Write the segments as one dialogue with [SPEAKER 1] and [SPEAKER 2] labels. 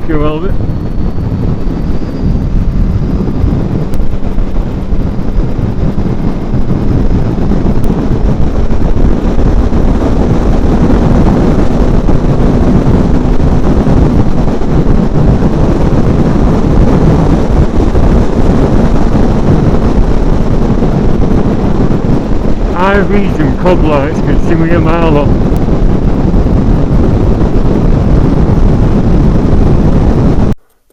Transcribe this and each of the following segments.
[SPEAKER 1] you, Albert. I've read some cob lights can see me a mile off.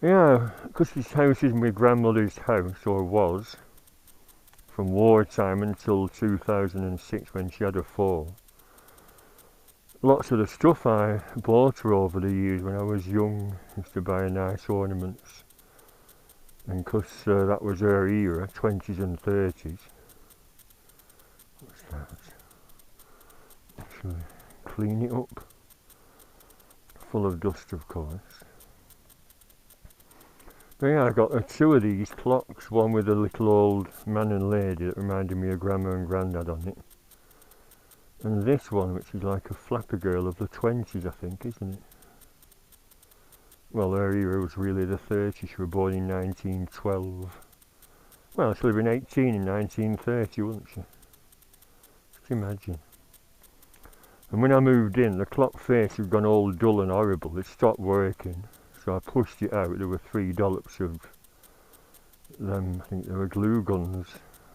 [SPEAKER 1] Yeah, because this house is my grandmother's house, or was, from wartime until 2006 when she had a fall. Lots of the stuff I bought her over the years when I was young, used to buy nice ornaments. And because that was her era, 20s and 30s. What's that? Actually, clean it up. Full of dust, of course. But yeah, I got two of these clocks, one with a little old man and lady that reminded me of Grandma and Grandad on it. And this one, which is like a flapper girl of the 20s, I think, isn't it? Well, her era was really the 30s. She was born in 1912. Well, she'll have been 18 in 1930, wouldn't she? Just imagine. And when I moved in, the clock face had gone all dull and horrible. It stopped working. So I pushed it out. There were 3 dollops of them. I think they were glue guns.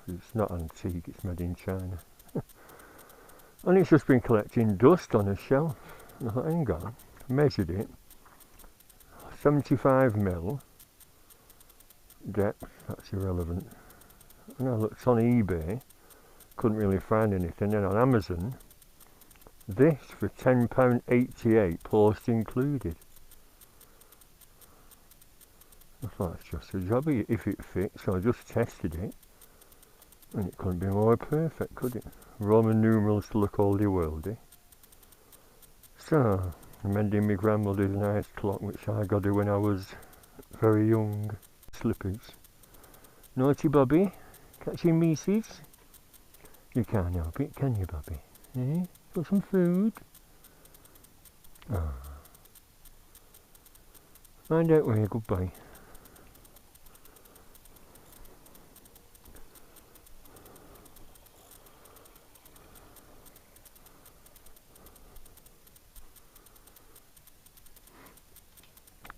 [SPEAKER 1] It's not antique, it's made in China. And it's just been collecting dust on a shelf. And I thought, hang on, I measured it. 75mm depth, that's irrelevant. And I looked on eBay, couldn't really find anything. Then on Amazon, this for £10.88, post included. I thought it's just a jobby if it fits, so I just tested it. And it couldn't be more perfect, could it? Roman numerals to look oldie-worldy. So, I'm mending my grandmother's nice clock, which I got her when I was very young. Slippers. Naughty Bobby? Catching Mises? You can't help it, can you, Bobby? Eh? Got some food? Oh. Find out where, goodbye.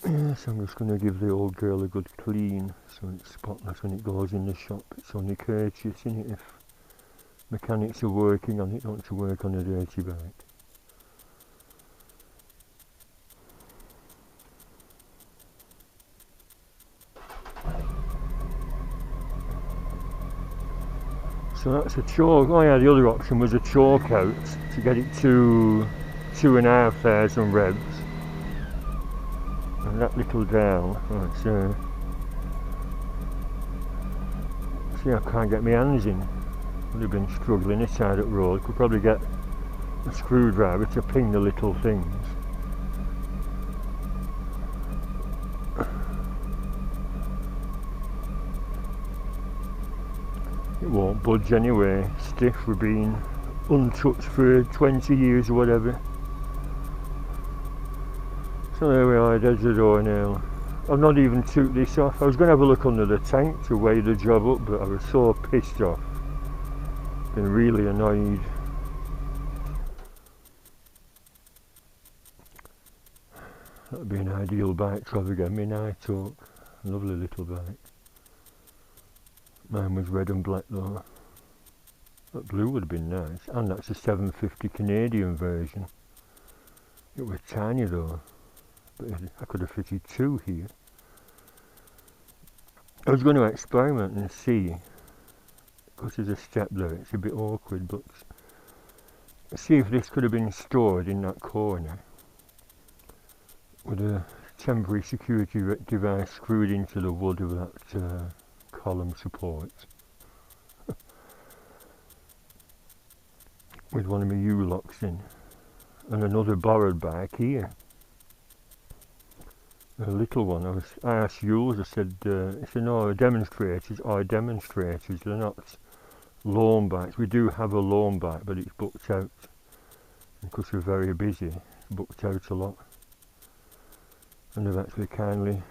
[SPEAKER 1] Yes, I'm just going to give the old girl a good clean so it's spotless when it goes in the shop. It's only courteous, isn't it, if mechanics are working on it, not to work on a dirty bike. So that's a chalk. Oh yeah, the other option was a chalk out to get it to 2,500 revs. And that little down, right, see, I can't get my hands in. Would have been struggling this side of the road. Could probably get a screwdriver to ping the little things. It won't budge anyway. Stiff for being untouched for 20 years or whatever. So there we are, there's the door now. I've not even took this off. I was going to have a look under the tank to weigh the job up, but I was so pissed off. Been really annoyed. That'd be an ideal bike to have again, my Night Hawk. Lovely little bike. Mine was red and black though. That blue would have been nice. And that's a 750 Canadian version. It was tiny though. But I could have fitted 2 here. I was going to experiment and see, because there's a step there, it's a bit awkward, but see if this could have been stored in that corner with a temporary security device screwed into the wood of that column support with one of my U-locks in, and another borrowed bike here. A little one. I asked Jules, I said, no, demonstrators are demonstrators, they're not lawn bikes. We do have a lawn bike, but it's booked out. Because we're very busy, it's booked out a lot. and they've actually kindly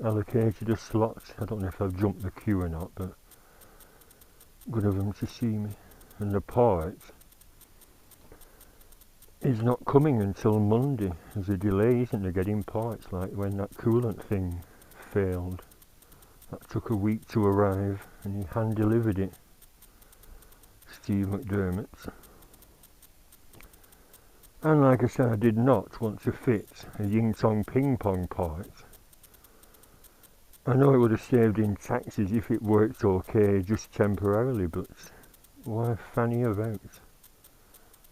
[SPEAKER 1] allocated a slot. I don't know if I've jumped the queue or not, but good of them to see me. And the part is not coming until Monday. There's a delay, isn't there, getting parts, like when that coolant thing failed. That took a week to arrive, and he hand delivered it, Steve McDermott. And like I said, I did not want to fit a Ying Tong ping pong part. I know it would have saved in taxes if it worked okay just temporarily, but why fanny about?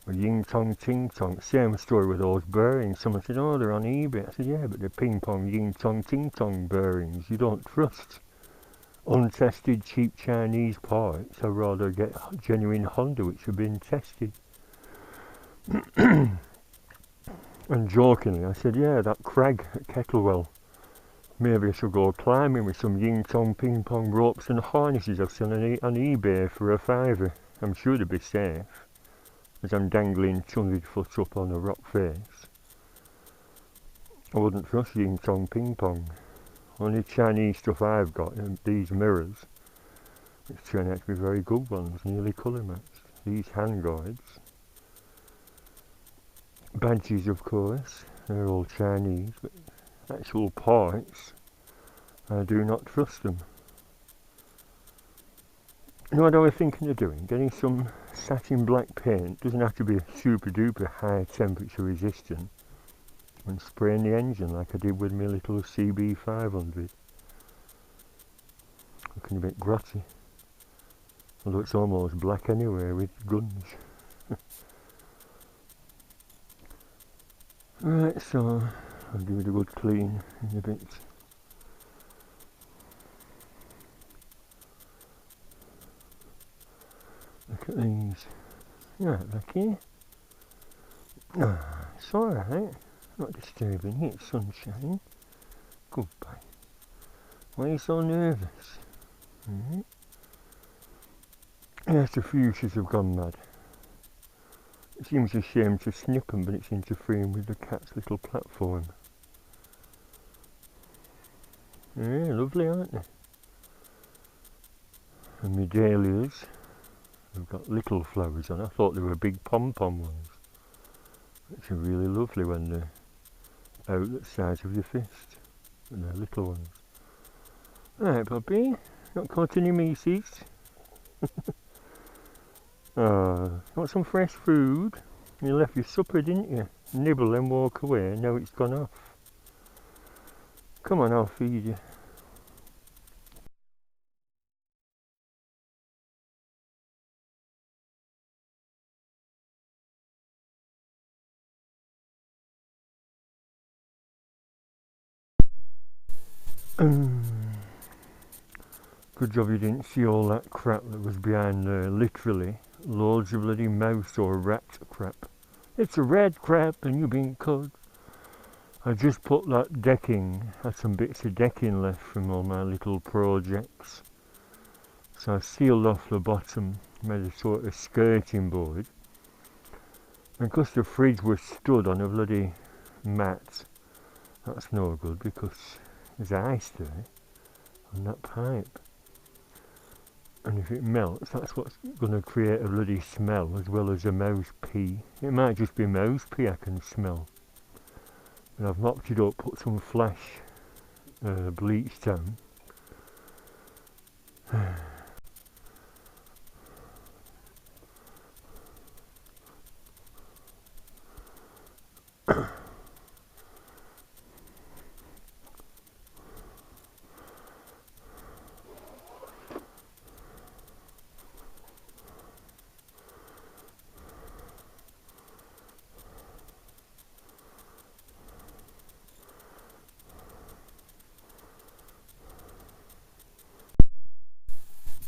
[SPEAKER 1] A Ying Tong Ting Tong, same story with those bearings. Someone said, oh, they're on eBay. I said, yeah, but they're ping pong Ying Tong Ting Tong bearings. You don't trust untested cheap Chinese parts. I'd rather get genuine Honda which have been tested. And jokingly I said, yeah, that crag at Kettlewell, maybe I should go climbing with some Ying Tong ping pong ropes and harnesses I've seen on eBay for a £5. I'm sure they'd be safe, as I'm dangling 200 foot up on a rock face. I wouldn't trust Ying Tong ping pong. Only Chinese stuff I've got, these mirrors, which turn out to be very good ones, nearly colour matched. These handguards. Badges, of course, they're all Chinese, but actual parts, I do not trust them. You know what I was thinking of doing? Getting some satin black paint, doesn't have to be super duper high temperature resistant, and spraying the engine like I did with my little CB500. Looking a bit grotty, although it's almost black anyway with guns. Right, so I'll give it a good clean in a bit. Look at these. Right, back here. Ah, it's alright. Not disturbing it, sunshine. Goodbye. Why are you so nervous? Yes, the fuchsias have gone mad. It seems a shame to snip them, but it's interfering with the cat's little platform. Yeah, lovely, aren't they? And my dahlias, they've got little flowers on. I thought they were big pom-pom ones. Which are really lovely when they're out the size of your fist. And they're little ones. Right, Bobby, not caught any mices? Want some fresh food? You left your supper, didn't you? Nibble and walk away, now it's gone off. Come on, I'll feed you. Good job you didn't see all that crap that was behind there, literally. Loads of bloody mouse or rat crap. It's a red crap and you've been caught. I just put that decking, had some bits of decking left from all my little projects. So I sealed off the bottom, made a sort of skirting board. And because the fridge was stood on a bloody mat, that's no good because there's ice there on that pipe. And if it melts, that's what's going to create a bloody smell as well as a mouse pee. It might just be mouse pee I can smell. And I've mopped it up, put some flash bleach down.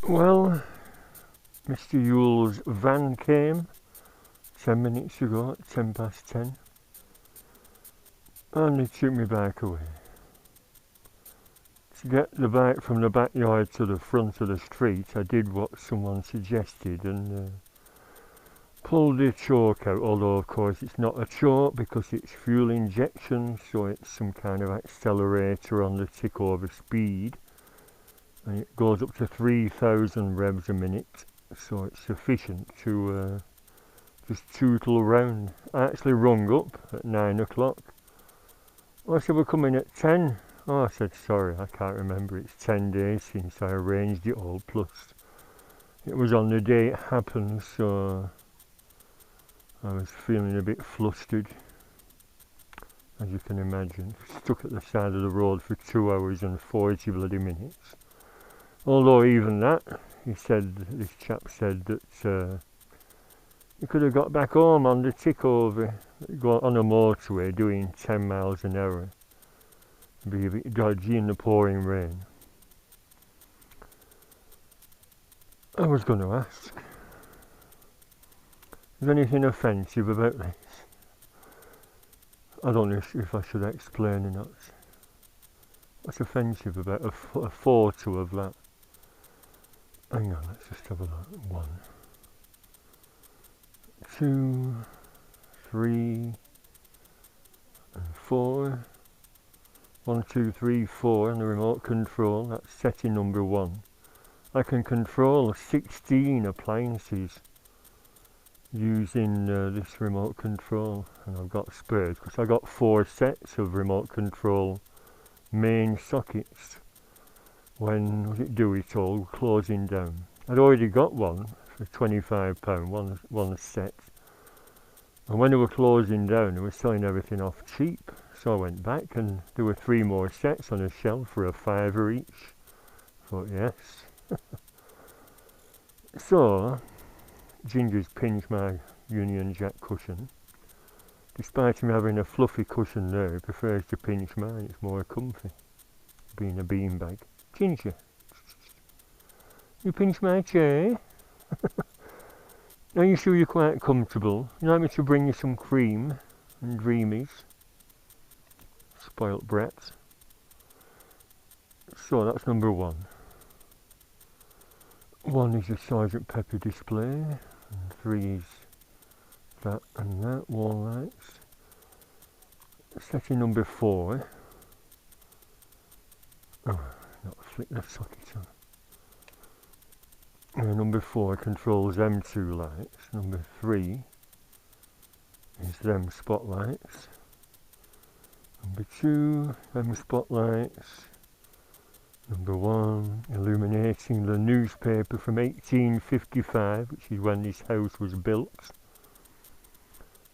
[SPEAKER 1] Well, Mr. Yule's van came 10 minutes ago at 10 past 10 and he took my bike away. To get the bike from the backyard to the front of the street, I did what someone suggested and pulled the choke out, although of course it's not a choke because it's fuel injection, so it's some kind of accelerator on the tick over speed, and it goes up to 3,000 revs a minute, so it's sufficient to just tootle around. I actually rung up at 9 o'clock. I said we're coming at 10. Oh, I said sorry, I can't remember, it's 10 days since I arranged it all, plus it was on the day it happened, so I was feeling a bit flustered, as you can imagine. Stuck at the side of the road for 2 hours and 40 bloody minutes. Although even that, this chap said that you could have got back home on the tick over, go on a motorway doing 10 miles an hour. Be a bit dodgy in the pouring rain. I was going to ask, is there anything offensive about this? I don't know if I should explain or not. What's offensive about a photo of that? Hang on, let's just have a look. 1, 2, 3, and 4. 1, 2, 3, 4 on the remote control. That's setting number 1. I can control 16 appliances using this remote control, and I've got spares because I got 4 sets of remote control main sockets when was it Do It All closing down. I'd already got one for £25, one set, and when they were closing down they were selling everything off cheap, so I went back and there were 3 more sets on a shelf for a £5 each. I thought yes. So Ginger's pinched my Union Jack cushion. Despite him having a fluffy cushion there, he prefers to pinch mine, it's more comfy, being a beanbag. Ginger, you pinch my chair? Are you sure you're quite comfortable? You'd like me to bring you some cream and dreamies? Spoilt brats. So that's number 1. 1 is a Sergeant Pepper display, and 3 is that and that, wall lights. Setting number 4. Oh, not flick the socket on. Number 4 controls them 2 lights. Number 3 is them spotlights. Number 2, them spotlights. Number 1, illuminating the newspaper from 1855, which is when this house was built.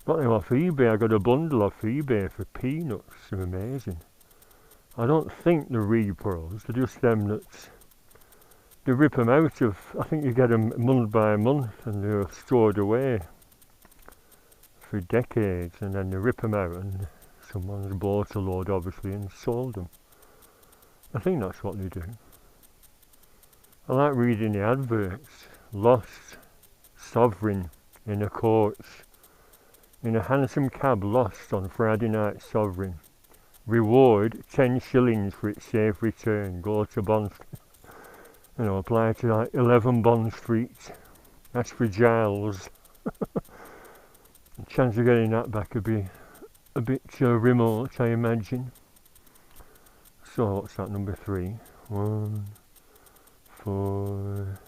[SPEAKER 1] Got them off eBay. I got a bundle off eBay for peanuts. They're amazing. I don't think they're repros. They're just them that they rip them out of. I think you get them month by month, and they're stored away for decades, and then they rip them out, and someone's bought a load, obviously, and sold them. I think that's what they do. I like reading the adverts. Lost sovereign in a coach. In a hansom cab lost on Friday night, sovereign. Reward 10 shillings for its safe return. Go to Bond Street. Apply to like 11 Bond Street. That's for Giles. The chance of getting that back would be a bit remote, I imagine. So what's that, number 3? 1, 4.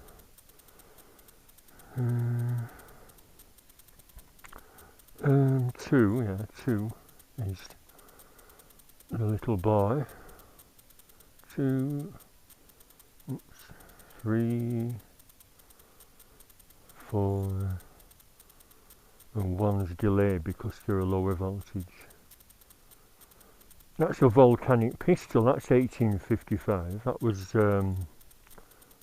[SPEAKER 1] 2, yeah, 2 is the little boy. 2, 3, 4, and 1's delayed because they're a lower voltage. That's a volcanic pistol, that's 1855. That was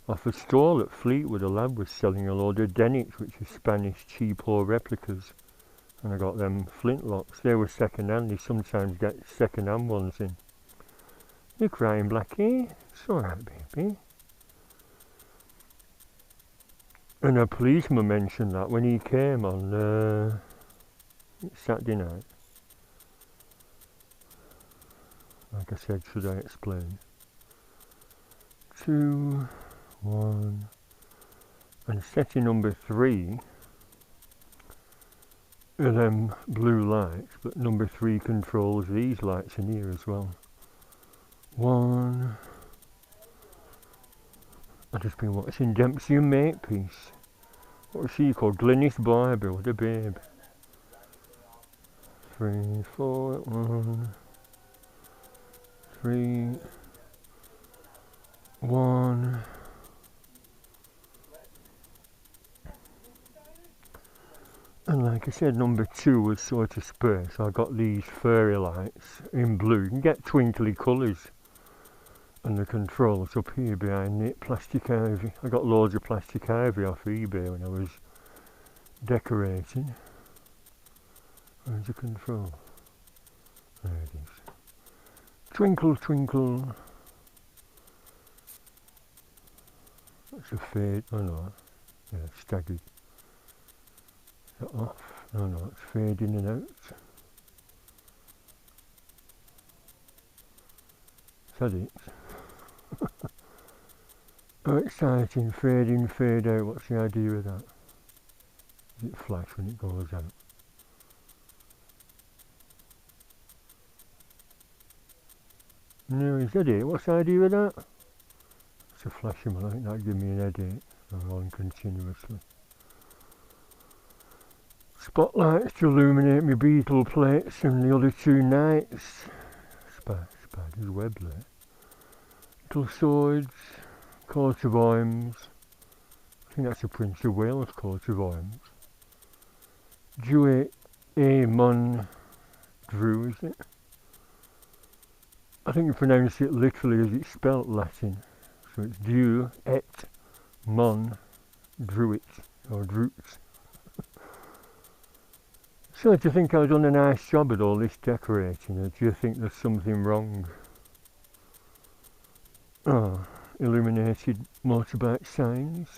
[SPEAKER 1] off a stall at Fleetwood. A lad was selling a load of Denix, which is Spanish cheapo replicas. And I got them flintlocks. They were second hand. They sometimes get second hand ones in. You're crying, Blackie? It's alright, baby. And a policeman mentioned that when he came on Saturday night. Like I said, should I explain? 2, 1, and setting number 3 of them blue lights, but number 3 controls these lights in here as well. One. I've just been watching Dempsey and Makepeace. What's she called? Glynis Barber, the babe. 3, 4, 1, 3, 1. And like I said, number 2 was sort of spare, so I got these fairy lights in blue. You can get twinkly colours. And the controls up here behind it, plastic ivy. I got loads of plastic ivy off eBay when I was decorating. Where's the control? There it is. Twinkle, twinkle. That's a fade. Oh no, yeah, it's staggered. Is that off? No, no, it's fading in and out. Is that it? Oh, exciting. Fade in, fade out. What's the idea with that? Does it flash when it goes out? No, is that it? What's the idea with that? It's a flashing one. I think that'll give me an headache. I'm on continuously. Spotlights to illuminate my beetle plates and the other 2 nights. Spider's web there. Little swords, coat of arms. I think that's a Prince of Wales coat of arms. Duet Mon Drew, is it? I think you pronounce it literally as it's spelt Latin. So it's Dieu et Mon Druit, or Druit. So do you think I've done a nice job at all this decorating, or do you think there's something wrong? Oh, illuminated motorbike signs.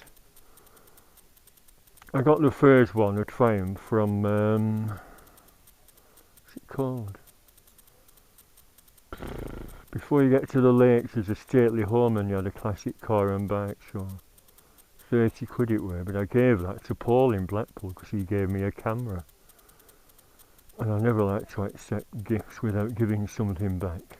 [SPEAKER 1] I got the first one, a Triumph, from, what's it called? Before you get to the lakes, there's a stately home and you had a classic car and bike show. 30 quid it were, but I gave that to Paul in Blackpool because he gave me a camera. And I never like to accept gifts without giving something back.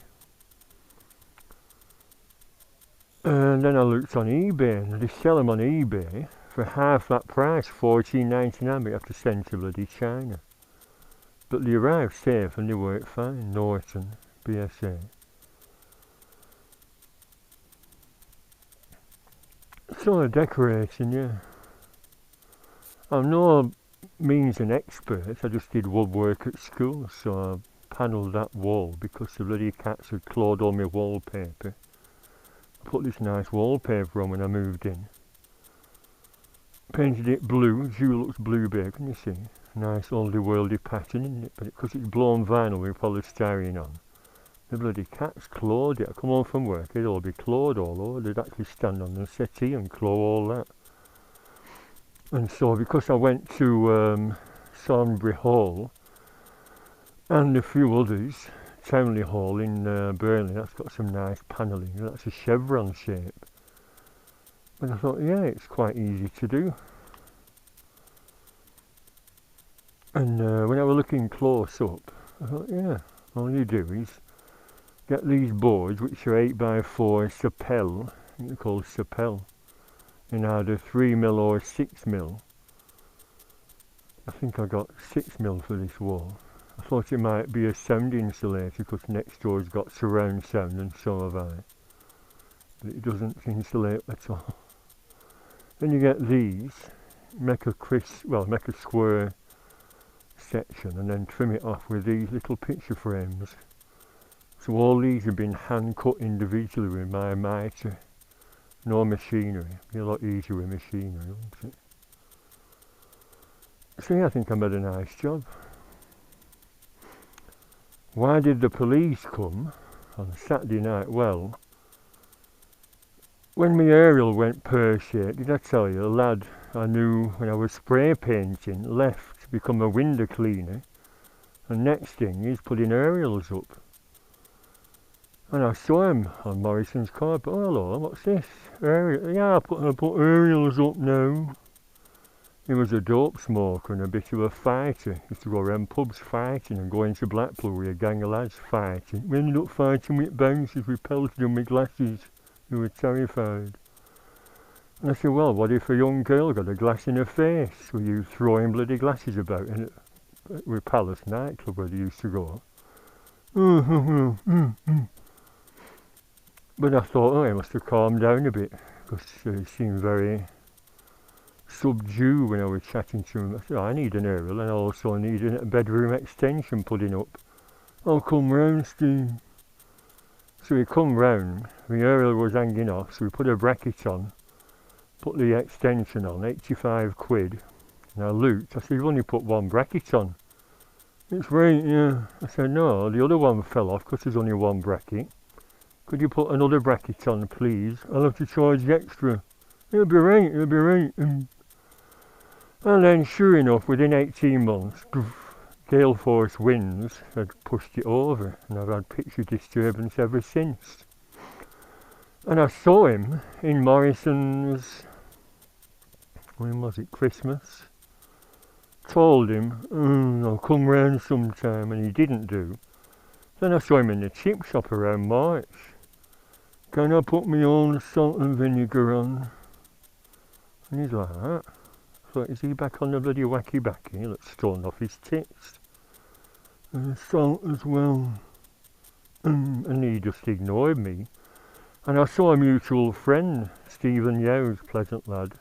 [SPEAKER 1] And then I looked on eBay, and they sell them on eBay for half that price, $14.99, but you have to send to bloody China. But they arrived safe and they work fine. Norton, BSA. So decorating, yeah. I'm no means an expert. I just did woodwork at school, so I panelled that wall because the bloody cats had clawed all my wallpaper. I put this nice wallpaper on when I moved in. Painted it blue. Dulux blue babe, can you see? Nice oldie worldy pattern, isn't it? But because it's blown vinyl with polystyrene on, the bloody cats clawed it. I come home from work, it'd all be clawed all over. They'd actually stand on the settee and claw all that. And so because I went to Thornbury Hall and a few others, Townley Hall in Burnley, that's got some nice panelling. That's a chevron shape. And I thought, yeah, it's quite easy to do. And when I was looking close up, I thought, yeah, all you do is get these boards, which are 8x4 Sapel, I think they're called Sapel, in either 3mm or 6mm. I think I got 6mm for this wall. I thought it might be a sound insulator because next door's got surround sound and so have I. But it doesn't insulate at all. Then you get these, make a square section and then trim it off with these little picture frames. So all these have been hand cut individually with my mitre. No machinery. It'd be a lot easier with machinery, wouldn't it? So yeah, I think I made a nice job. Why did the police come on Saturday night? Well, when my aerial went pear-shaped, did I tell you, a lad I knew when I was spray painting left to become a window cleaner, and next thing he's putting aerials up. And I saw him on Morrison's car, but oh, hello, what's this? Yeah, I put aerials up now. He was a dope smoker and a bit of a fighter. He used to go around pubs fighting and go into Blackpool with a gang of lads fighting. We ended up fighting with bouncers, we pelted them with glasses. They were terrified. And I said, well, what if a young girl got a glass in her face? Were you throwing bloody glasses about in with Palace nightclub where they used to go? But I thought, oh, he must have calmed down a bit, because he seemed very subdued when I was chatting to him. I said, I need an aerial, and I also need a bedroom extension putting up. I'll come round, Steve. So he come round, the aerial was hanging off, so we put a bracket on, put the extension on, 85 quid. And I looked, I said, you've only put one bracket on. It's right, yeah. I said, no, the other one fell off because there's only one bracket. Could you put another bracket on, please? I'll have to charge the extra. It'll be right, it'll be right. And then, sure enough, within 18 months, gale force winds had pushed it over, and I've had picture disturbance ever since. And I saw him in Morrison's, when was it, Christmas? Told him, I'll come round sometime, and he didn't do. Then I saw him in the chip shop around March. Can I put my own salt and vinegar on? And he's like that. I thought, is he back on the bloody wacky backy that's torn off his tits? And salt as well. And he just ignored me. And I saw a mutual friend, Stephen Yowes, pleasant lad.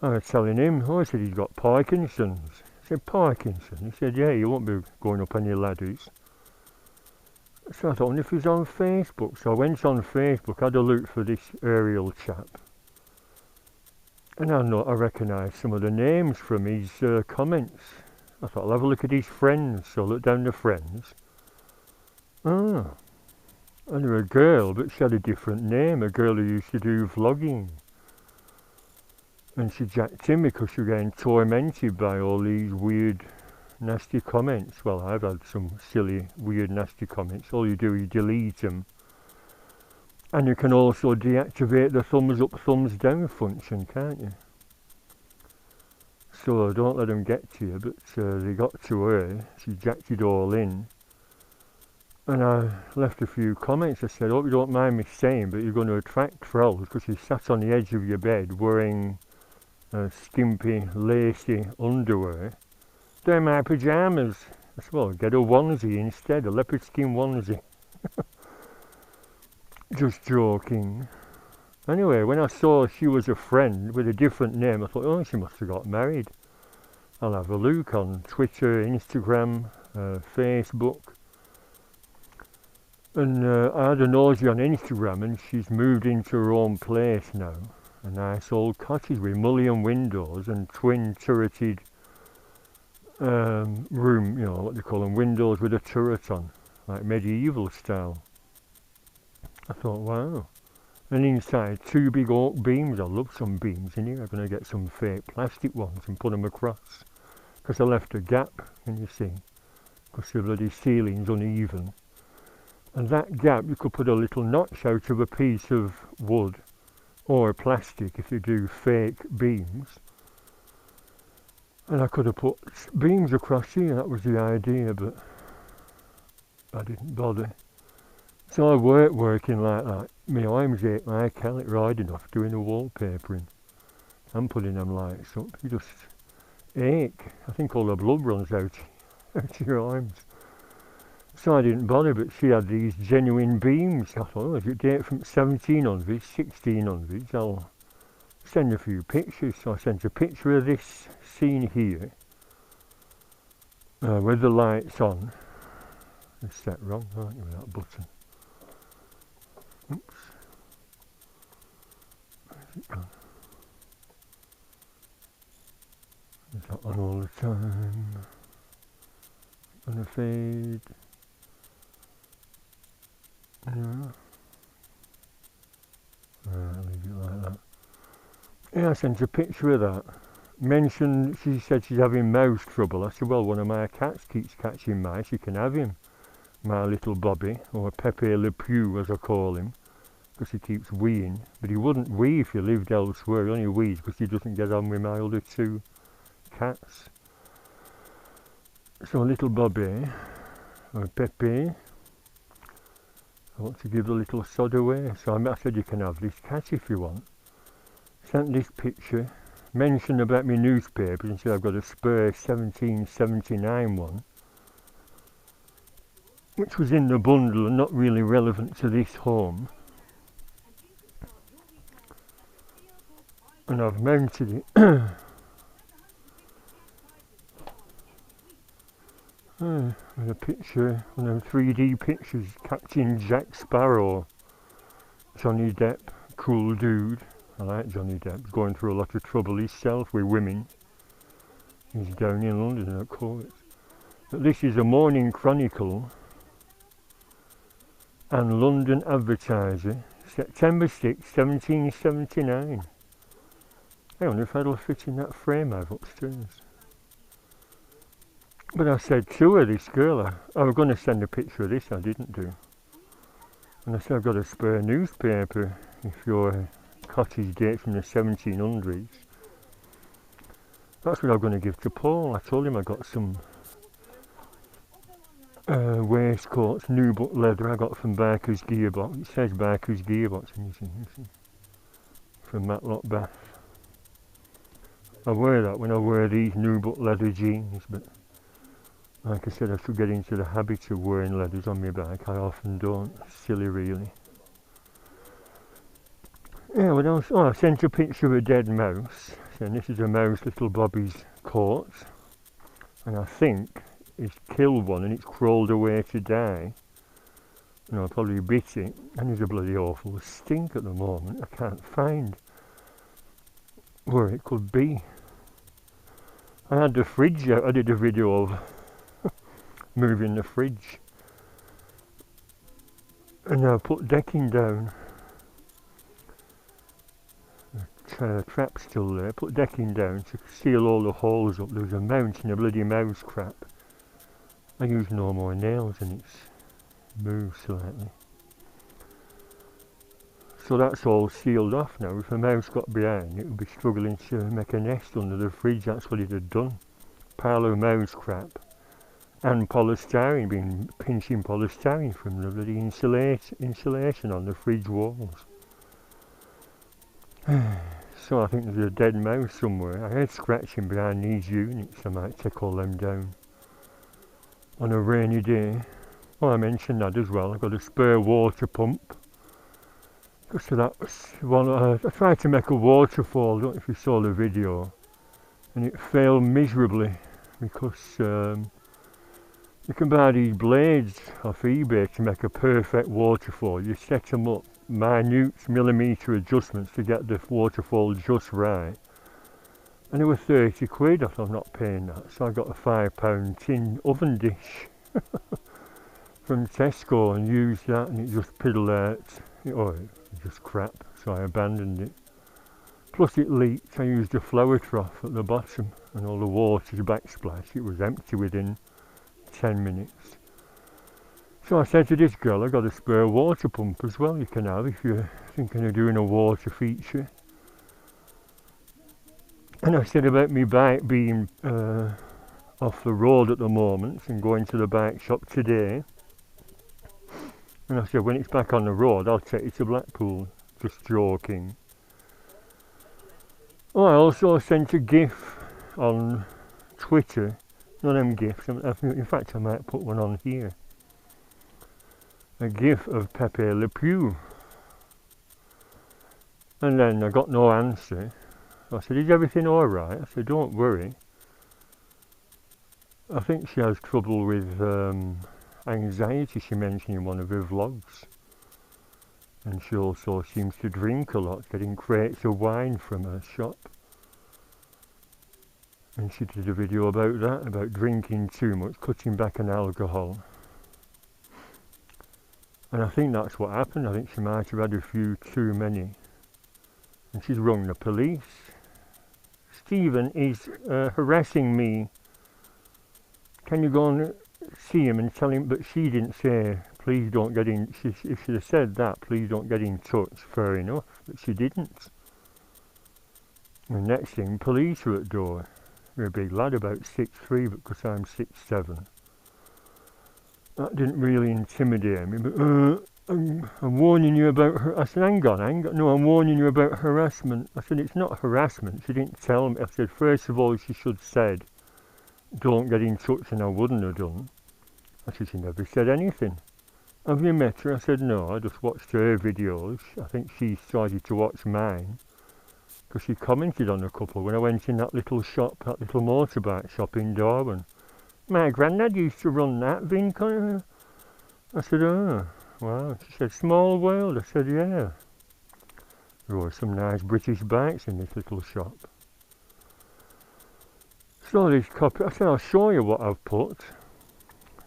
[SPEAKER 1] I was telling him, I said he's got Parkinson's. I said, Parkinson? He said, yeah, you won't be going up any ladders. So I thought, if he's on Facebook. So I went on Facebook, had a look for this aerial chap. And I recognised some of the names from his comments. I thought, I'll have a look at his friends. So I looked down the friends. And there was a girl, but she had a different name, a girl who used to do vlogging. And she jacked him because she was getting tormented by all these weird, nasty comments. Well, I've had some silly, weird, nasty comments. All you do is delete them. And you can also deactivate the thumbs up, thumbs down function, can't you? So don't let them get to you, but they got to her. She jacked it all in. And I left a few comments. I said, hope you don't mind me saying, but you're going to attract trolls because you sat on the edge of your bed wearing skimpy, lacy underwear. They're my pyjamas. I said, well, get a onesie instead, a leopard skin onesie. Just joking. Anyway, when I saw she was a friend with a different name, I thought, oh, she must have got married. I'll have a look on Twitter, Instagram, Facebook. And I had a nosy on Instagram, and she's moved into her own place now. A nice old cottage with mullioned windows and twin turreted room, you know, what they call them, windows with a turret on, like medieval style. I thought, wow. And inside, 2 big oak beams. I love some beams in here. I'm going to get some fake plastic ones and put them across. Because I left a gap, can you see? Because the bloody ceiling's uneven. And that gap, you could put a little notch out of a piece of wood or plastic if you do fake beams. And I could have put beams across here, that was the idea, but I didn't bother. So I working like that. My arms ache like hell, it riding off doing the wallpapering. I'm putting them lights up, you just ache. I think all the blood runs out of your arms. So I didn't bother, but she had these genuine beams. I thought, oh, if it date from 1700s, 1600s, I'll send a few pictures. So I sent a picture of this scene here, with the lights on. It's set wrong, aren't you, with that button? Oops. Where's it gone? Is that on all the time? Gonna fade. Yeah. I'll leave it like that. Yeah, I sent a picture of that. Mentioned, she said she's having mouse trouble. I said, well, one of my cats keeps catching mice, you can have him. My little Bobby, or Pepe Le Pew as I call him. because he keeps weeing. But he wouldn't wee if he lived elsewhere. He only wees because he doesn't get on with my other two cats. So little Bobby, or Pepe, I want to give the little sod away. So I said, you can have this cat if you want. Sent this picture, mentioned about my newspapers, and said I've got a Spur 1779 one, which was in the bundle and not really relevant to this home. And I've mounted it with a picture, one of them 3D pictures, Captain Jack Sparrow, Johnny Depp, cool dude. I like Johnny Depp, he's going through a lot of trouble himself with women. He's down in London at court. But this is a Morning Chronicle and London Advertiser, September 6, 1779. I wonder if that'll fit in that frame I have upstairs. But I said to her, this girl, I was going to send a picture of this, I didn't do. And I said, I've got a Spur newspaper, if your cottage dates from the 1700s. That's what I'm going to give to Paul. I told him I got some waistcoats, Nubuck leather I got from Barker's Gearbox. It says Barker's Gearbox, and you see, from Matlock Bath. I wear that when I wear these Nubuck leather jeans, but like I said, I should get into the habit of wearing leathers on my back. I often don't. Silly, really. Yeah, what else? Oh, I sent a picture of a dead mouse, saying this is a mouse little Bobby's caught, and I think it's killed one and it's crawled away to die. And I probably bit it, and there's a bloody awful stink at the moment. I can't find where it could be. I had the fridge out. I did a video of moving the fridge, and I put decking down. The trap's still there. Put decking down to seal all the holes up. There was a mountain of bloody mouse crap. I used no more nails and it's moved slightly. So that's all sealed off now. If a mouse got behind, it would be struggling to make a nest under the fridge. That's what it had done. Pile of mouse crap and polystyrene, been pinching polystyrene from the bloody insulation on the fridge walls. So I think there's a dead mouse somewhere. I heard scratching behind these units. I might take all them down on a rainy day. Well, I mentioned that as well. I've got a spare water pump. So that was one. I tried to make a waterfall. I don't know if you saw the video, and it failed miserably because you can buy these blades off eBay to make a perfect waterfall. You set them up, minute millimetre adjustments to get the waterfall just right. And it was 30 quid. I thought, I'm not paying that. So I got a £5 tin oven dish from Tesco and used that, and it just piddled out. It was just crap, so I abandoned it. Plus it leaked. I used a flower trough at the bottom and all the water's backsplash. It was empty within 10 minutes. So I said to this girl, I got a spare water pump as well you can have if you're thinking of doing a water feature. And I said about me bike being off the road at the moment and going to the bike shop today. And I said, when it's back on the road, I'll take you to Blackpool. Just joking. Oh, I also sent a GIF on Twitter. Not them GIFs. In fact, I might put one on here. A GIF of Pepe Le Pew. And then I got no answer. I said, is everything alright? I said, don't worry. I think she has trouble with anxiety, she mentioned in one of her vlogs. And she also seems to drink a lot, getting crates of wine from her shop. And she did a video about that, about drinking too much, cutting back on alcohol. And I think that's what happened. I think she might have had a few too many. And she's rung the police. Stephen is harassing me. Can you go and see him and tell him? But she didn't say, please don't get in, if she'd have said that, please don't get in touch, fair enough, but she didn't. And next thing, police were at door. They're a big lad, about 6'3", but because I'm 6'7". That didn't really intimidate me, but I'm warning you about her. I said, hang on, no, I'm warning you about harassment. I said, it's not harassment. She didn't tell me. I said, first of all, she should have said, don't get in touch, and I wouldn't have done. I said, she never said anything. Have you met her? I said, no, I just watched her videos. I think she started to watch mine, because she commented on a couple when I went in that little shop, that little motorbike shop in Darwin. My granddad used to run that, Vinco. I said, oh, wow. She said, small world. I said, yeah. There were some nice British bikes in this little shop. So this copy, I said, I'll show you what I've put.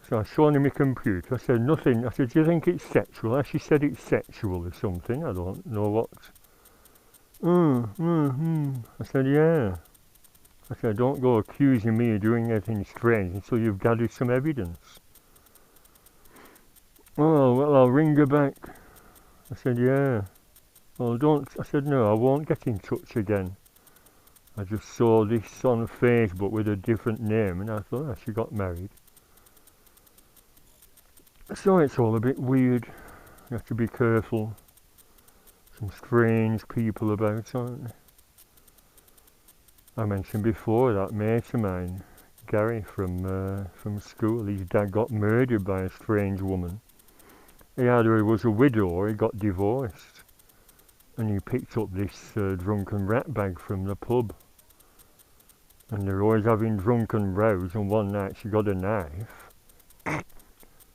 [SPEAKER 1] So I showed him my computer. I said, nothing. I said, do you think it's sexual? She said it's sexual or something. I don't know what. I said, yeah. I said, don't go accusing me of doing anything strange until you've gathered some evidence. Oh, well, I'll ring her back. I said, yeah. Well, don't. I said, no, I won't get in touch again. I just saw this on Facebook with a different name, and I thought, oh, she got married. So it's all a bit weird. You have to be careful. Some strange people about, aren't there? I mentioned before that mate of mine, Gary, from school. His dad got murdered by a strange woman. He either was a widow or he got divorced. And he picked up this drunken rat bag from the pub. And they're always having drunken rows, and one night she got a knife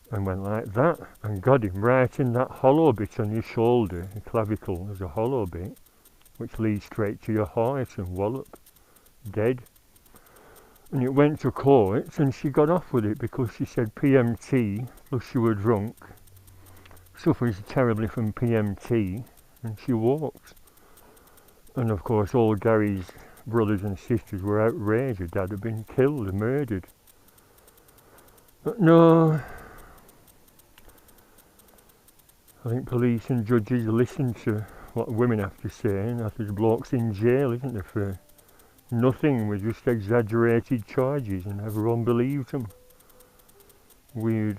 [SPEAKER 1] and went like that and got him right in that hollow bit on your shoulder, the clavicle. There's a hollow bit which leads straight to your heart and wallop. Dead. And it went to court and she got off with it because she said PMT, plus she were drunk, suffers terribly from PMT, and she walked. And of course all Gary's brothers and sisters were outraged. Her dad had been killed and murdered. But no, I think police and judges listen to what women have to say, and there's blokes in jail, isn't there, for nothing, with just exaggerated charges, and everyone believes them. Weird.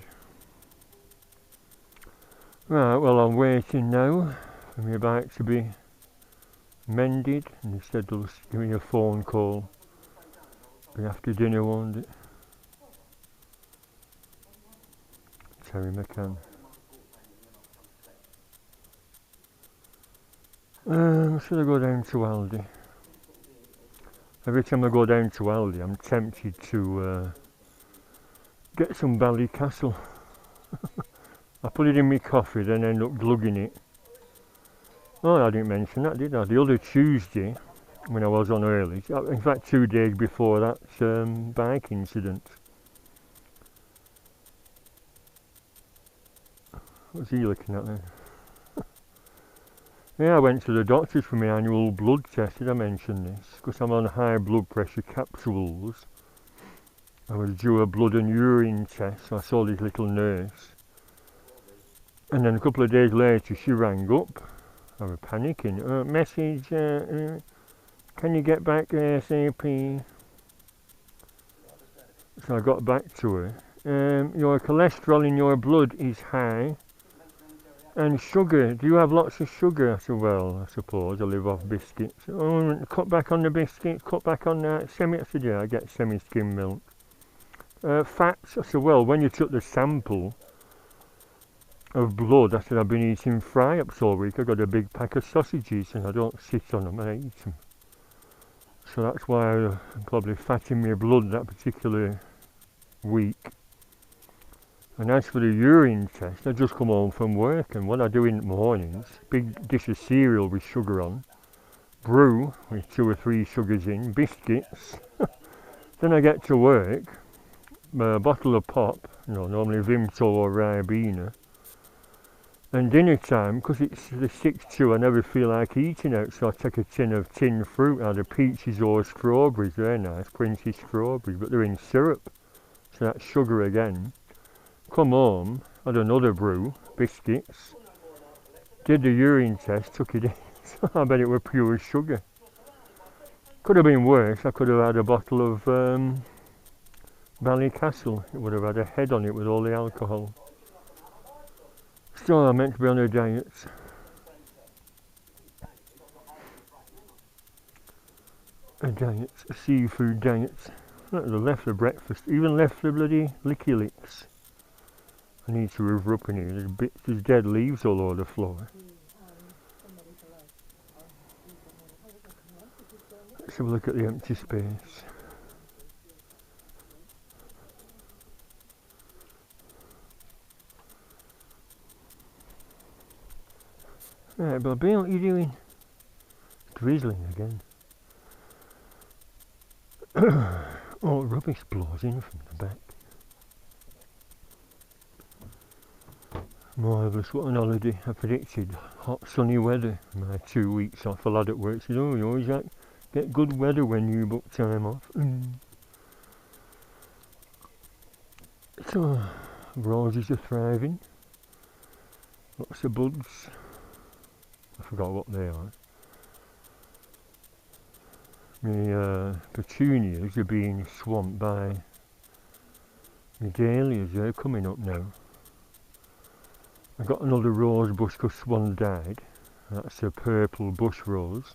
[SPEAKER 1] Right, well, I'm waiting now for my bike to be mended, and he said they'll give me a phone call. Be after dinner, won't it? Terry McCann. Should I go down to Aldi? Every time I go down to Aldi, I'm tempted to get some Ballycastle. I put it in my coffee, then end up glugging it. Oh, I didn't mention that, did I? The other Tuesday, when I was on early, in fact 2 days before that bike incident. What's he looking at then? Yeah, I went to the doctors for my annual blood test. Did I mention this? Because I'm on high blood pressure capsules. I was due a blood and urine test, so I saw this little nurse. And then a couple of days later, she rang up. I was panicking. Message, can you get back ASAP? So I got back to her. Your cholesterol in your blood is high. And sugar, do you have lots of sugar? I said, well, I suppose I live off biscuits. Oh, cut back on the biscuits, cut back on that. I said, yeah, I get semi-skim milk. Fats, I said, well, when you took the sample of blood, I said, I've been eating fry-ups all week. I got a big pack of sausages and I don't sit on them, I eat them. So that's why I'm probably fat in my blood that particular week. And as for the urine test, I just come home from work, and what I do in the mornings, big dish of cereal with sugar on, brew with 2 or 3 sugars in, biscuits. Then I get to work, a bottle of pop, normally Vimto or Ribena. And dinner time, because it's the 6-2, I never feel like eating out, so I take a tin of tinned fruit, either peaches or strawberries. They're nice, Prince's strawberries, but they're in syrup, so that's sugar again. Come home, Had another brew, biscuits. Did the urine test, took it in. I bet it were pure sugar. Could have been worse. I could have had a bottle of Ballycastle. It would have had a head on it with all the alcohol. So I'm meant to be on a diet. A seafood diet. Look, they left the breakfast, even left the bloody licky licks. I need to river up in here. There's dead leaves all over the floor. Let's have a look at the empty space. Right, Bobby, what are you doing? It's drizzling again. All rubbish blows in from the back. Marvellous, what an holiday. I predicted hot sunny weather. My 2 weeks off, a lad at work said, oh, you always get good weather when you book time off. So, roses are thriving. Lots of buds. I forgot what they are. My petunias are being swamped by my dahlias. They're coming up now. I got another rose bush because one died. That's a purple bush rose.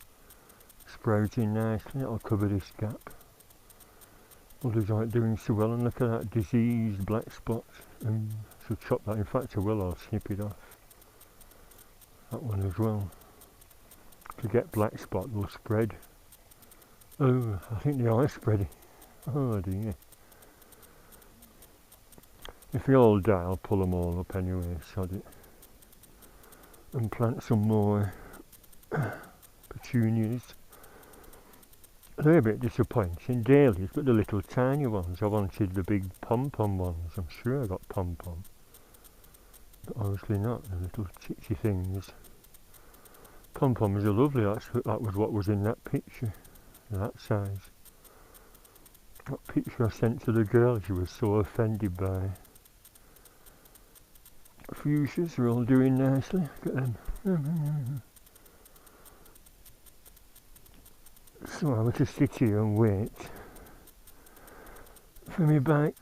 [SPEAKER 1] Sprouting nicely, it'll cover this gap. Others aren't doing so well, and look at that diseased black spot. So chop that, in fact I will, I'll snip it off. That one as well. To get black spot will spread. Oh, I think they are spreading. Oh dear. If they all die, I'll pull them all up anyway, sod it. And plant some more petunias. They're a bit disappointing. Dahlias, but the little tiny ones. I wanted the big pom-pom ones. I'm sure I got pom-pom. But obviously not, the little chitchy things. Pom-poms are lovely, that was what was in that picture. That size. That picture I sent to the girl, she was so offended by. Fuchsias are all doing nicely, look at them. So I was to sit here and wait for my bike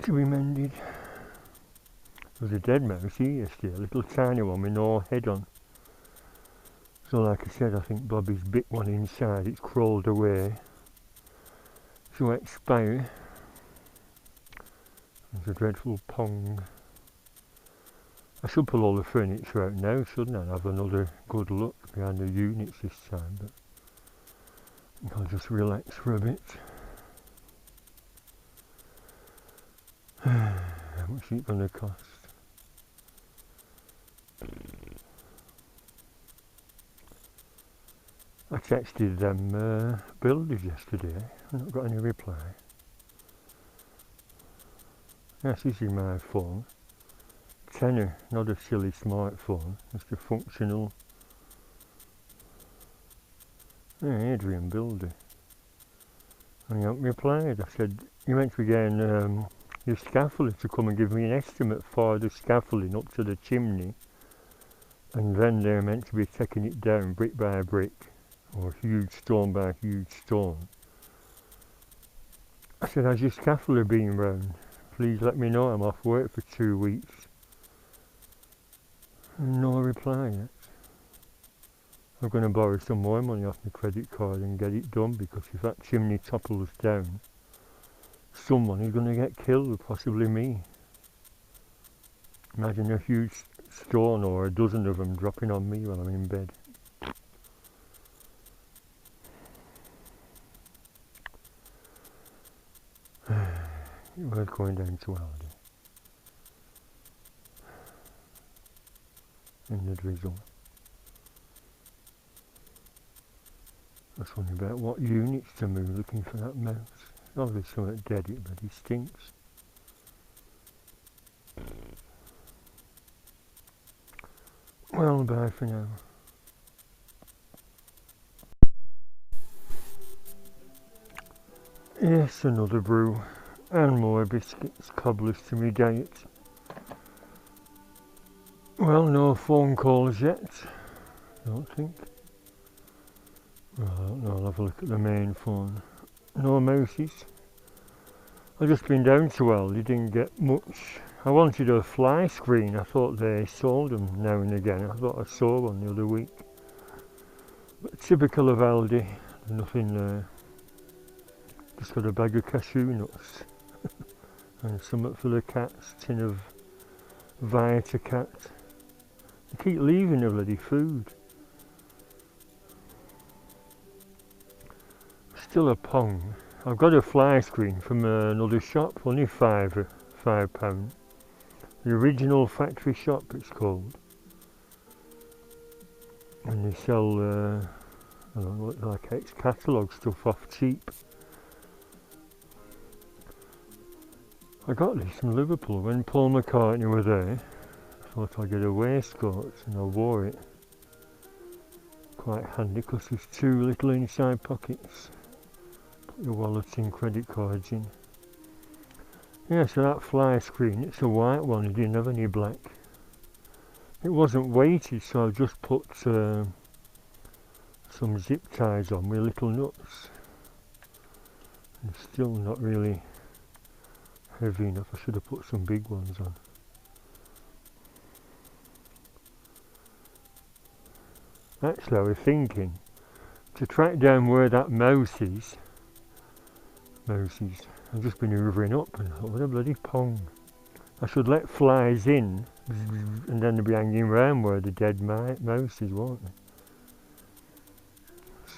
[SPEAKER 1] to be mended. There was a dead mouse here yesterday, a little tiny one with no head on. So like I said, I think Bobby's bit one inside, it's crawled away to expire. There's a dreadful pong. I should pull all the furniture out now, shouldn't I? Have another good look behind the units this time, but I think I'll just relax for a bit. How much is it going to cost? I texted them builders yesterday, I've not got any reply. Yes, this is my phone. Tenner, not a silly smartphone, just a functional. Adrian Builder. And he hasn't replied. I said, you meant to be getting your scaffolder to come and give me an estimate for the scaffolding up to the chimney, and then they're meant to be taking it down brick by brick, or huge stone by huge stone. I said, has your scaffolder been round? Please let me know, I'm off work for 2 weeks. And no reply yet. I'm going to borrow some more money off my credit card and get it done, because if that chimney topples down, someone is going to get killed, possibly me. Imagine a huge stone or a dozen of them dropping on me while I'm in bed. We're going down to Aldi. In the drizzle. I was wondering about what units to move, looking for that mouse. Obviously something dead, it bloody stinks. Well, bye for now. Yes, another brew. And more biscuits, cobblers to me diet. Well, no phone calls yet, I don't think. Well, no, I'll have a look at the main phone. No mouses. I've just been down to Aldi, didn't get much. I wanted a fly screen, I thought they sold them now and again. I thought I saw one the other week. But typical of Aldi, nothing there. Just got a bag of cashew nuts. And something for the cats, tin of Vita Cat. They keep leaving the bloody food. Still a Pong. I've got a fly screen from another shop, only £5. The original factory shop it's called. And they sell, I don't know, like ex-catalogue stuff off cheap. I got this from Liverpool when Paul McCartney was there. I thought I'd get a waistcoat and I wore it. Quite handy because there's two little inside pockets. Put your wallet and credit cards in. Yeah, so that fly screen, it's a white one, it didn't have any black. It wasn't weighted, so I've just put some zip ties on with little nuts. And still not really heavy enough. I should have put some big ones on. Actually, I was thinking to track down where that mouse is. Mouses. I've just been hoovering up and thought, what a bloody Pong. I should let flies in and then they'll be hanging around where the dead mouse is, won't they?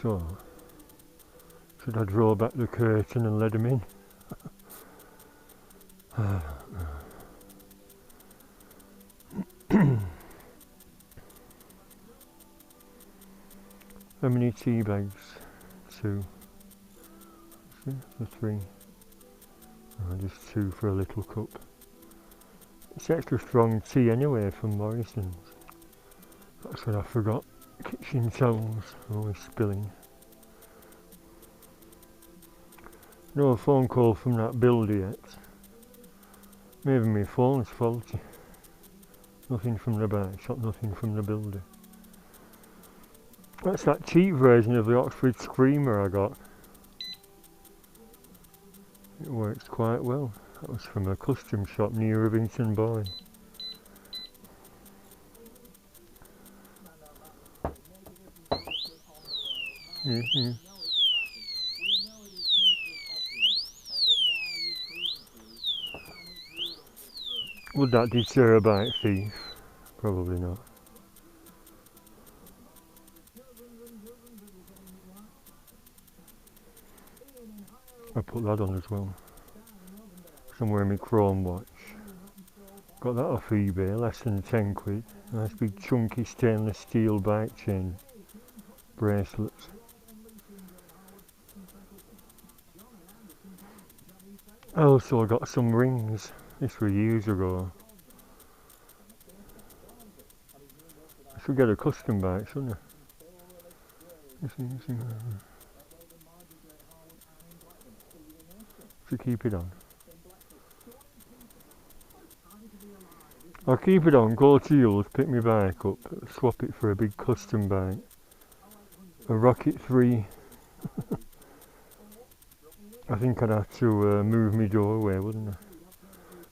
[SPEAKER 1] So, should I draw back the curtain and let them in? How many tea bags? 2. The 3. Oh, just 2 for a little cup. It's extra strong tea anyway from Morrison's. That's what I forgot. Kitchen towels, always spilling. No phone call from that builder yet. Maybe my phone's faulty. Nothing from the bike shop, nothing from the builder. That's that cheap version of the Oxford Screamer I got. It works quite well. That was from a custom shop near Rivington Boyne. Mm-hmm. Would that deter a bike thief? Probably not. I put that on as well. I'm wearing my Chrome watch. Got that off eBay, less than 10 quid. Nice big chunky stainless steel bike chain bracelets. I also got some rings. This was years ago. I should get a custom bike, shouldn't I? To keep it on. I'll keep it on, go to yours, pick my bike up, swap it for a big custom bike. A Rocket 3. I think I'd have to move my doorway, wouldn't I?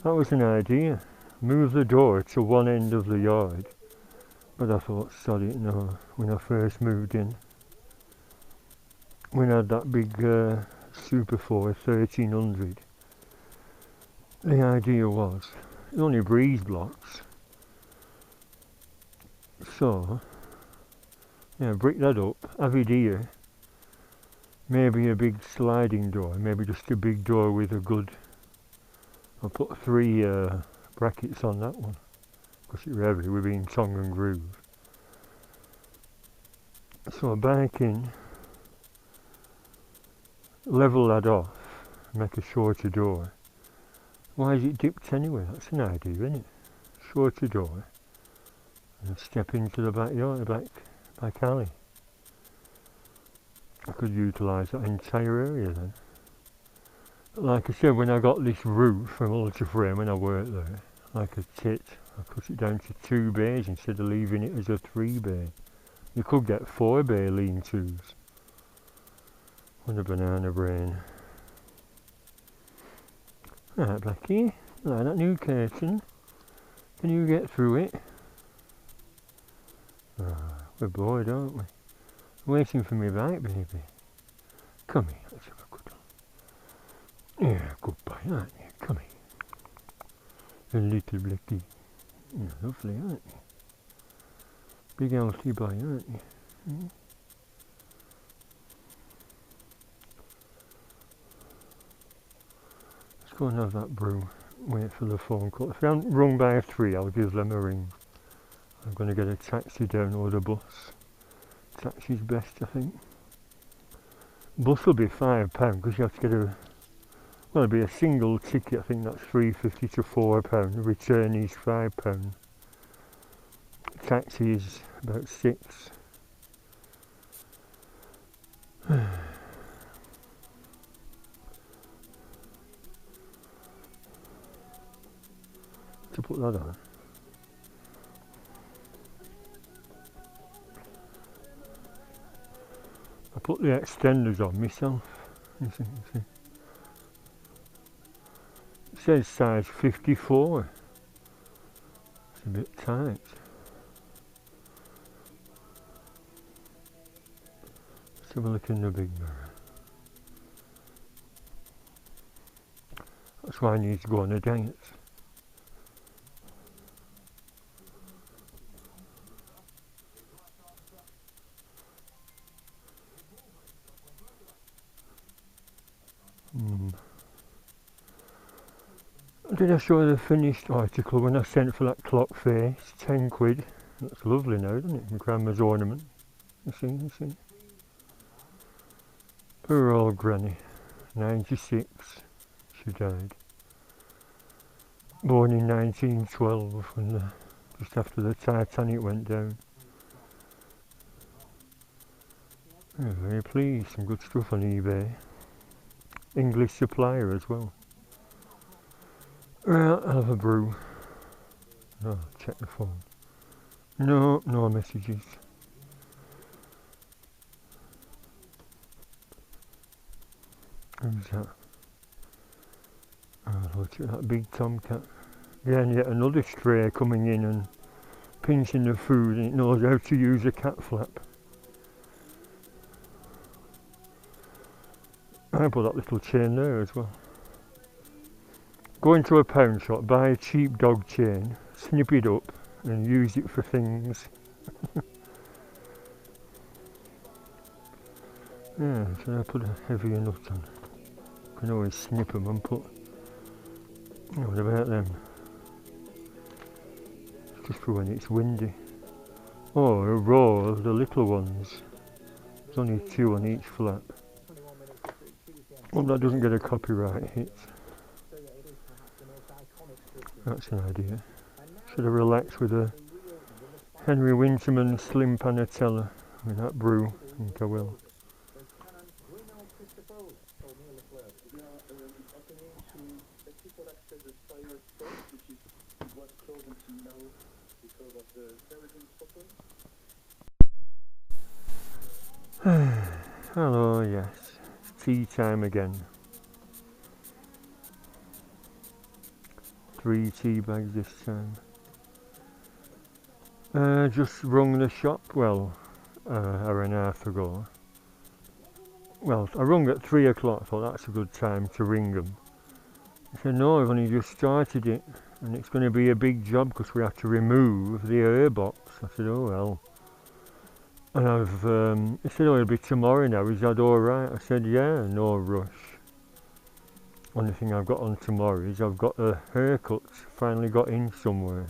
[SPEAKER 1] That was an idea. Move the door to one end of the yard. But I thought, sod it, no, when I first moved in. When I had that big Super 4 1300. The idea was, it only breeze blocks. So, yeah, brick that up, have it here. Maybe a big sliding door, maybe just a big door with a good... I'll put 3 brackets on that one, because it's heavy, we're being tongue and groove. So back in, level that off, make a shorter door. Why is it dipped anyway? That's an idea, isn't it? Shorter door, and step into the backyard, back alley. I could utilise that entire area then. But like I said, when I got this roof from Ultraframe when I worked there, like a tit. I cut it down to 2 bays instead of leaving it as a 3 bay. You could get 4 bay lean-tos. What a banana brain. Right, Blackie, like that new curtain. Can you get through it? We're bored, aren't we? Waiting for me bite, baby. Come here, let's have a cuddle. Yeah, good boy, aren't you? Come here. A little Blackie. You're lovely, aren't you? Big healthy boy, aren't you? Hmm? Let's go and have that brew. Wait for the phone call. If I haven't rung by 3, I'll give them a ring. I'm going to get a taxi down or the bus. Taxi's best, I think. Bus will be £5 because you have to get a... Well, it'll be a single ticket. I think that's £3.50 to £4. Return is £5. Taxi is about 6. To put that on. I put the extenders on myself. You see. It says size 54. It's a bit tight. Let's have a look in the big mirror. That's why I need to go on a diet. Did I show the finished article when I sent for that clock face? 10 quid. That's lovely now, isn't it? My grandma's ornament. You see? Poor old granny. 96. She died. Born in 1912, when just after the Titanic went down. Yeah, very pleased. Some good stuff on eBay. English supplier as well. Right, I'll have a brew. Oh, check the phone. No messages. Who's that? Oh, look at that big tomcat. Yeah, and yet another stray coming in and pinching the food, and it knows how to use a cat flap. I put that little chain there as well. Go into a pound shop, buy a cheap dog chain, snip it up and use it for things. Yeah, so I put a heavier nut on. Can always snip them and put... What about them? Just for when it's windy. Oh, a row of the little ones. There's only 2 on each flap. Hope that doesn't get a copyright hit. That's an idea. Should have relaxed with a Henry Winterman Slim Panatella with that brew. I think I will. Hello, yes. Tea time again. 3 tea bags this time. Just rung the shop, well, hour and a half ago. Well, I rung at 3 o'clock, thought that's a good time to ring them. They said, no, I've only just started it, and it's going to be a big job because we have to remove the air box. I said, oh well. And he said, oh, it'll be tomorrow now, is that alright? I said, yeah, no rush. Only thing I've got on tomorrow is I've got a haircut, finally got in somewhere.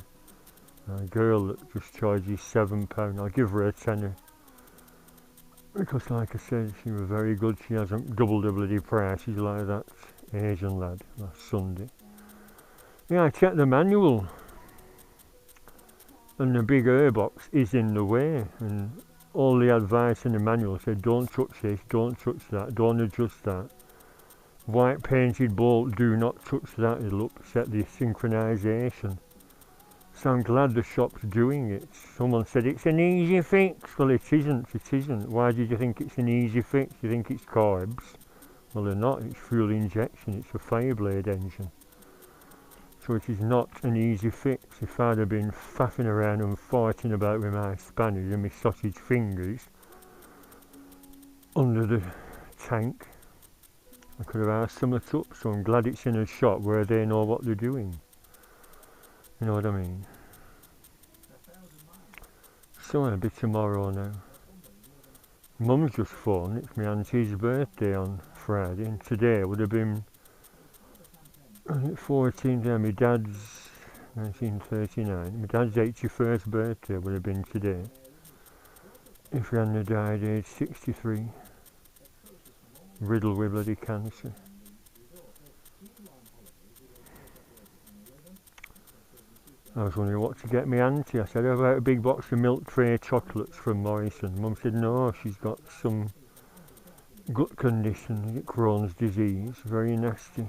[SPEAKER 1] A girl that just charges £7, I'll give her a tenner. Because like I said, she was very good, she hasn't doubled the bloody prices like that Asian lad last Sunday. Yeah, I checked the manual. And the big airbox is in the way, and all the advice in the manual said don't touch this, don't touch that, don't adjust that. White painted bolt, do not touch that, it'll upset the synchronization. So I'm glad the shop's doing it. Someone said it's an easy fix. Well, it isn't. It isn't. Why did you think it's an easy fix? You think it's carbs? Well, they're not. It's fuel injection. It's a Fireblade engine. So it is not an easy fix. If I'd have been faffing around and fighting about with my spanners and my sausage fingers under the tank, I could have asked them it up. So I'm glad it's in a shop where they know what they're doing. You know what I mean? So it'll be tomorrow now. Mum's just phoned. It's my auntie's birthday on Friday, and today would have been 14 there. My dad's 1939. My dad's 81st birthday would have been today. If he hadn't died aged 63. Riddled with bloody cancer. I was wondering what to get my auntie. I said, how about a big box of milk tray chocolates from Morrison? Mum said, no, she's got some gut condition, Crohn's disease, very nasty.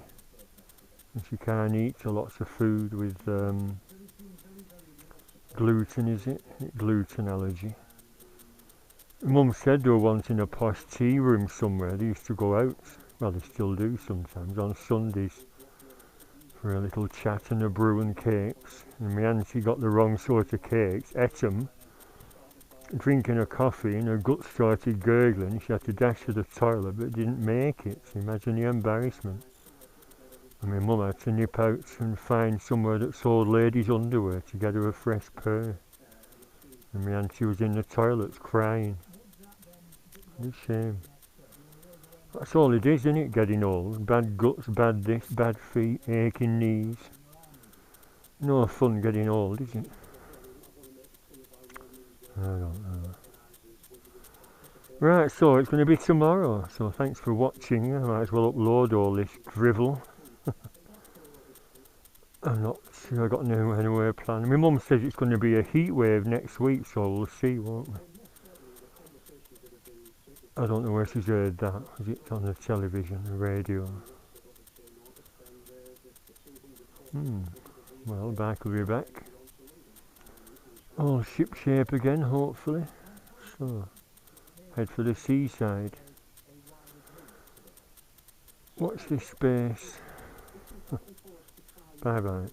[SPEAKER 1] And she can't eat lots of food with gluten, is it? Gluten allergy. Mum said they were wanting a posh tea room somewhere. They used to go out, well they still do sometimes, on Sundays for a little chat and a brew and cakes. And my auntie got the wrong sort of cakes, ate them, drinking a coffee, and her gut started gurgling. She had to dash to the toilet but didn't make it. So imagine the embarrassment. And my mum had to nip out and find somewhere that sold ladies' underwear to get her a fresh pair. And my auntie was in the toilets crying. What a shame. That's all it is, isn't it, getting old? Bad guts, bad this, bad feet, aching knees. No fun getting old, is it? I don't know. Right, so it's going to be tomorrow. So thanks for watching. I might as well upload all this drivel. I'm not sure I got anywhere planned. My mum says it's going to be a heat wave next week, so we'll see, won't we? I don't know where she's heard that. Is it on the television, the radio? Well, back will be back. All ship shape again, hopefully. So, head for the seaside. Watch this space. Bye bye.